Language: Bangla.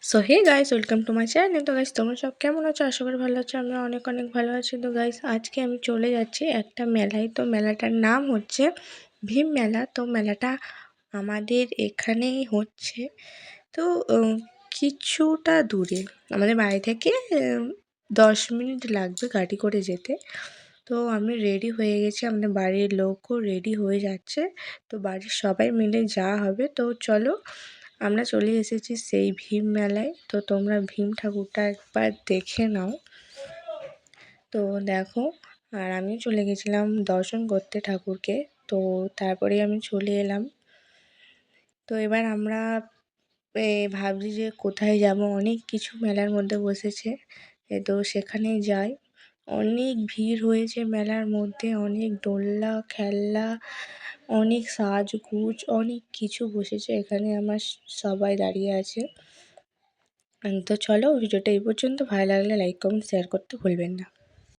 So hey guys, welcome to my channel. তো গাইস, তোমরা সব কেমন আছো? আশা করি ভালো আছো। আমরা অনেক অনেক ভালো আছি। তো গাইস, আজকে আমি চলে যাচ্ছি একটা মেলায়। তো মেলাটার নাম হচ্ছে ভীম মেলা। তো মেলাটা আমাদের এখানেই হচ্ছে। তো কিছুটা দূরে আমাদের বাড়ি থেকে 10 মিনিট লাগবে গাড়ি করে যেতে। তো আমি রেডি হয়ে গেছি, আমাদের বাড়ির লোকও রেডি হয়ে যাচ্ছে। তো বাড়ির সবাই মিলে যাওয়া হবে। তো চলো, আমরা চলে এসেছি সেই ভীম মেলায়। তো তোমরা ভীম ঠাকুরটা একবার দেখে নাও। তো দেখো, আর আমি চলে গেছিলাম দর্শন করতে ঠাকুরকে। তো তারপরে আমি চলে এলাম। তো এবার আমরা ভাবছি যে কোথায় যাব। অনেক কিছু মেলার মধ্যে বসেছে, তো সেখানে যাই। অনেক ভিড় হয়েছে মেলার মধ্যে, অনেক দোলনা খেলনা, অনেক সাজগুজ, অনেক কিছু বসেছে এখানে। আমার সবাই দাঁড়িয়ে আছে। তো চলো, ভিডিওটা এই পর্যন্ত। ভালো লাগলে লাইক কমেন্ট শেয়ার করতে ভুলবেন না।